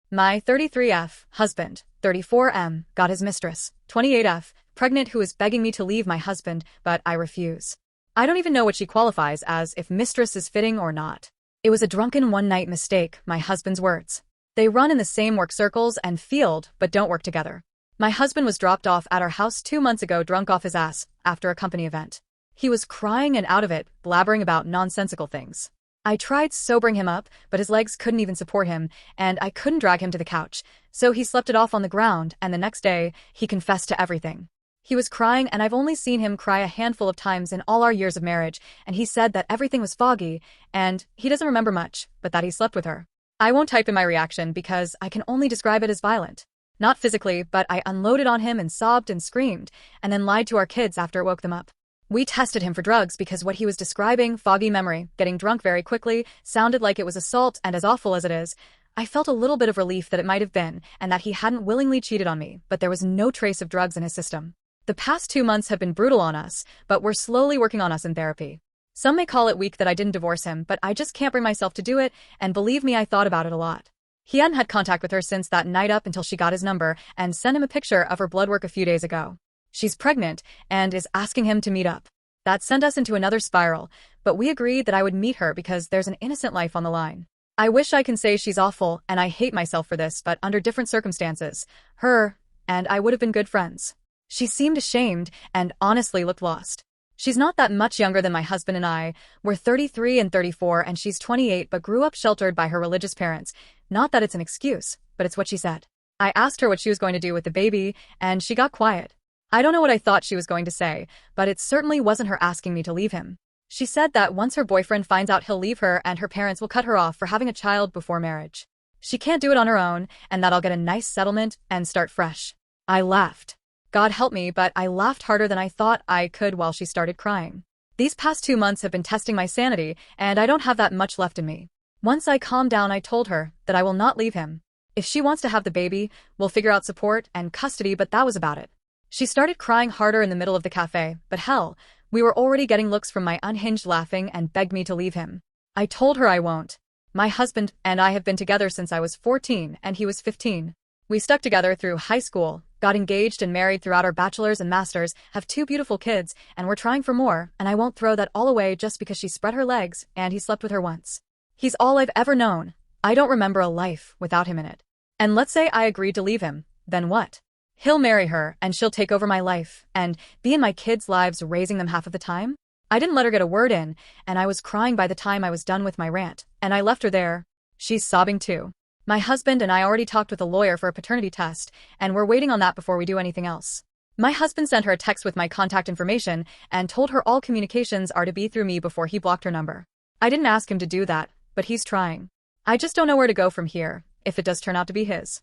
My 33F husband, 34M, got his mistress, 28F, pregnant, who is begging me to leave my husband, but I refuse. I don't even know what she qualifies as, if mistress is fitting or not. It was a drunken one-night mistake, my husband's words. They run in the same work circles and field, but don't work together. My husband was dropped off at our house 2 months ago, drunk off his ass, after a company event. He was crying and out of it, blabbering about nonsensical things. I tried sobering him up, but his legs couldn't even support him, and I couldn't drag him to the couch, so he slept it off on the ground, and the next day, he confessed to everything. He was crying, and I've only seen him cry a handful of times in all our years of marriage, and he said that everything was foggy, and he doesn't remember much, but that he slept with her. I won't type in my reaction because I can only describe it as violent. Not physically, but I unloaded on him and sobbed and screamed, and then lied to our kids after it woke them up. We tested him for drugs because what he was describing, foggy memory, getting drunk very quickly, sounded like it was assault, and as awful as it is, I felt a little bit of relief that it might have been, and that he hadn't willingly cheated on me, but there was no trace of drugs in his system. The past 2 months have been brutal on us, but we're slowly working on us in therapy. Some may call it weak that I didn't divorce him, but I just can't bring myself to do it, and believe me, I thought about it a lot. He hadn't had contact with her since that night up until she got his number and sent him a picture of her blood work a few days ago. She's pregnant and is asking him to meet up. That sent us into another spiral, but we agreed that I would meet her because there's an innocent life on the line. I wish I can say she's awful and I hate myself for this, but under different circumstances, her and I would have been good friends. She seemed ashamed and honestly looked lost. She's not that much younger than my husband and I. We're 33 and 34 and she's 28 but grew up sheltered by her religious parents. Not that it's an excuse, but it's what she said. I asked her what she was going to do with the baby, and she got quiet. I don't know what I thought she was going to say, but it certainly wasn't her asking me to leave him. She said that once her boyfriend finds out, he'll leave her and her parents will cut her off for having a child before marriage. She can't do it on her own, and that I'll get a nice settlement and start fresh. I laughed. God help me, but I laughed harder than I thought I could while she started crying. These past 2 months have been testing my sanity, and I don't have that much left in me. Once I calmed down, I told her that I will not leave him. If she wants to have the baby, we'll figure out support and custody, but that was about it. She started crying harder in the middle of the cafe, but hell, we were already getting looks from my unhinged laughing and begged me to leave him. I told her I won't. My husband and I have been together since I was 14 and he was 15. We stuck together through high school, got engaged and married throughout our bachelor's and master's, have 2 beautiful kids, and we're trying for more, and I won't throw that all away just because she spread her legs and he slept with her once. He's all I've ever known. I don't remember a life without him in it. And let's say I agreed to leave him, then what? He'll marry her, and she'll take over my life, and be in my kids' lives raising them half of the time? I didn't let her get a word in, and I was crying by the time I was done with my rant, and I left her there. She's sobbing too. My husband and I already talked with a lawyer for a paternity test, and we're waiting on that before we do anything else. My husband sent her a text with my contact information and told her all communications are to be through me before he blocked her number. I didn't ask him to do that, but he's trying. I just don't know where to go from here, if it does turn out to be his.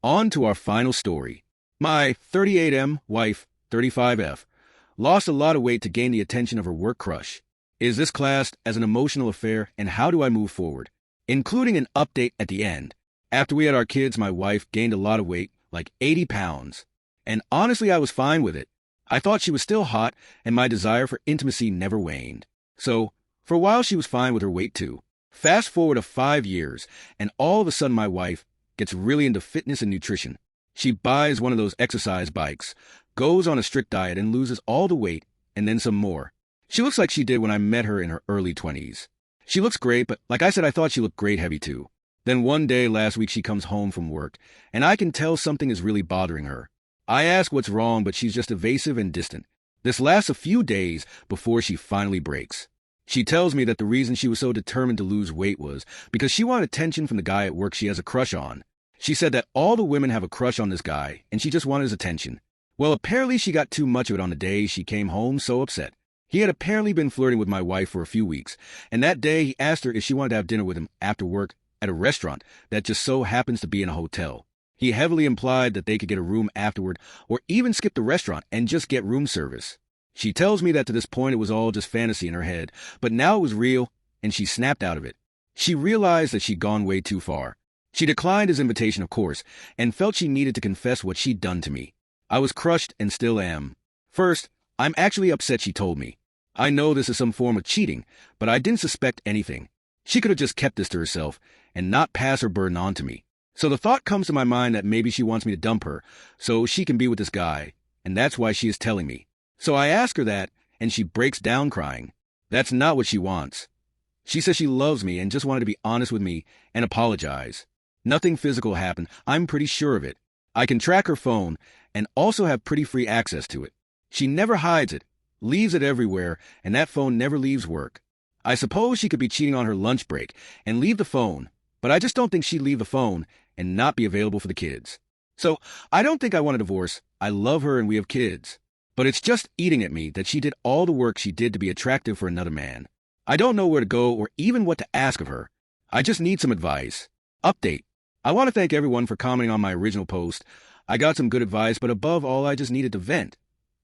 On to our final story. My 38M wife, 35F, lost a lot of weight to gain the attention of her work crush. Is this classed as an emotional affair, and how do I move forward? Including an update at the end. After we had our kids, my wife gained a lot of weight, like 80 pounds. And honestly, I was fine with it. I thought she was still hot, and my desire for intimacy never waned. So, for a while she was fine with her weight too. Fast forward to 5 years, and all of a sudden my wife gets really into fitness and nutrition. She buys one of those exercise bikes, goes on a strict diet, and loses all the weight, and then some more. She looks like she did when I met her in her early 20s. She looks great, but like I said, I thought she looked great heavy too. Then one day last week she comes home from work, and I can tell something is really bothering her. I ask what's wrong, but she's just evasive and distant. This lasts a few days before she finally breaks. She tells me that the reason she was so determined to lose weight was because she wanted attention from the guy at work she has a crush on. She said that all the women have a crush on this guy, and she just wanted his attention. Well, apparently she got too much of it on the day she came home so upset. He had apparently been flirting with my wife for a few weeks, and that day he asked her if she wanted to have dinner with him after work at a restaurant that just so happens to be in a hotel. He heavily implied that they could get a room afterward, or even skip the restaurant and just get room service. She tells me that to this point it was all just fantasy in her head, but now it was real, and she snapped out of it. She realized that she'd gone way too far. She declined his invitation, of course, and felt she needed to confess what she'd done to me. I was crushed and still am. First, I'm actually upset she told me. I know this is some form of cheating, but I didn't suspect anything. She could have just kept this to herself and not pass her burden on to me. So the thought comes to my mind that maybe she wants me to dump her so she can be with this guy, and that's why she is telling me. So I ask her that, and she breaks down crying. That's not what she wants. She says she loves me and just wanted to be honest with me and apologize. Nothing physical happened, I'm pretty sure of it. I can track her phone and also have pretty free access to it. She never hides it, leaves it everywhere, and that phone never leaves work. I suppose she could be cheating on her lunch break and leave the phone, but I just don't think she'd leave the phone and not be available for the kids. So I don't think I want a divorce. I love her and we have kids. But it's just eating at me that she did all the work she did to be attractive for another man. I don't know where to go or even what to ask of her. I just need some advice. Update. I want to thank everyone for commenting on my original post. I got some good advice, but above all, I just needed to vent.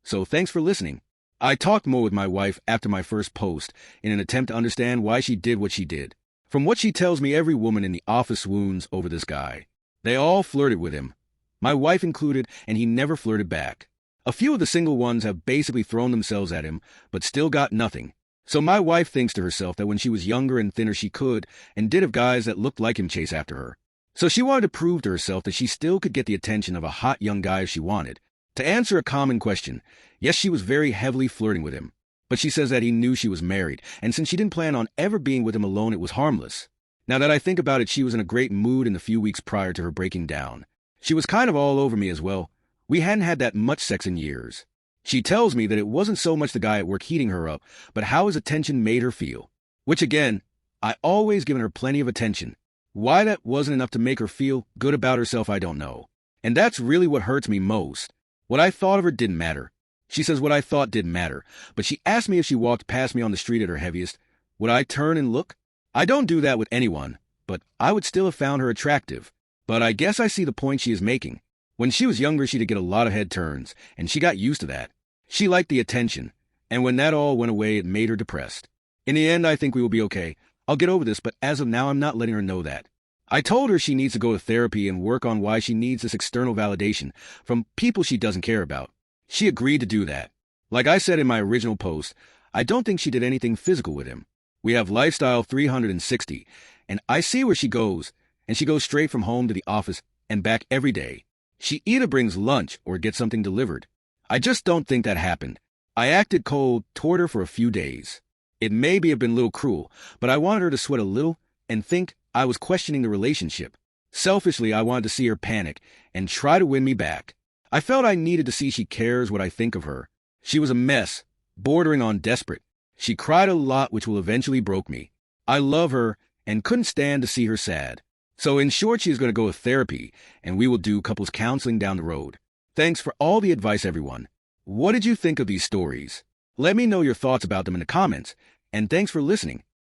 So thanks for listening. I talked more with my wife after my first post in an attempt to understand why she did what she did. From what she tells me, every woman in the office swoons over this guy. They all flirted with him, my wife included, and he never flirted back. A few of the single ones have basically thrown themselves at him, but still got nothing. So my wife thinks to herself that when she was younger and thinner she could, and did have guys that looked like him chase after her. So she wanted to prove to herself that she still could get the attention of a hot young guy if she wanted. To answer a common question, yes, she was very heavily flirting with him. But she says that he knew she was married, and since she didn't plan on ever being with him alone, it was harmless. Now that I think about it, she was in a great mood in the few weeks prior to her breaking down. She was kind of all over me as well. We hadn't had that much sex in years. She tells me that it wasn't so much the guy at work heating her up, but how his attention made her feel. Which again, I always given her plenty of attention. Why that wasn't enough to make her feel good about herself, I don't know. And that's really what hurts me most. What I thought of her didn't matter. She says what I thought didn't matter, but she asked me if she walked past me on the street at her heaviest, would I turn and look? I don't do that with anyone, but I would still have found her attractive. But I guess I see the point she is making. When she was younger, she did get a lot of head turns, and she got used to that. She liked the attention, and when that all went away, it made her depressed. In the end, I think we will be okay. I'll get over this, but as of now, I'm not letting her know that. I told her she needs to go to therapy and work on why she needs this external validation from people she doesn't care about. She agreed to do that. Like I said in my original post, I don't think she did anything physical with him. We have Lifestyle 360, and I see where she goes, and she goes straight from home to the office and back every day. She either brings lunch or gets something delivered. I just don't think that happened. I acted cold toward her for a few days. It maybe have been a little cruel, but I wanted her to sweat a little and think I was questioning the relationship. Selfishly, I wanted to see her panic and try to win me back. I felt I needed to see she cares what I think of her. She was a mess, bordering on desperate. She cried a lot, which will eventually broke me. I love her and couldn't stand to see her sad. So in short, she is going to go to therapy, and we will do couples counseling down the road. Thanks for all the advice, everyone. What did you think of these stories? Let me know your thoughts about them in the comments, and thanks for listening.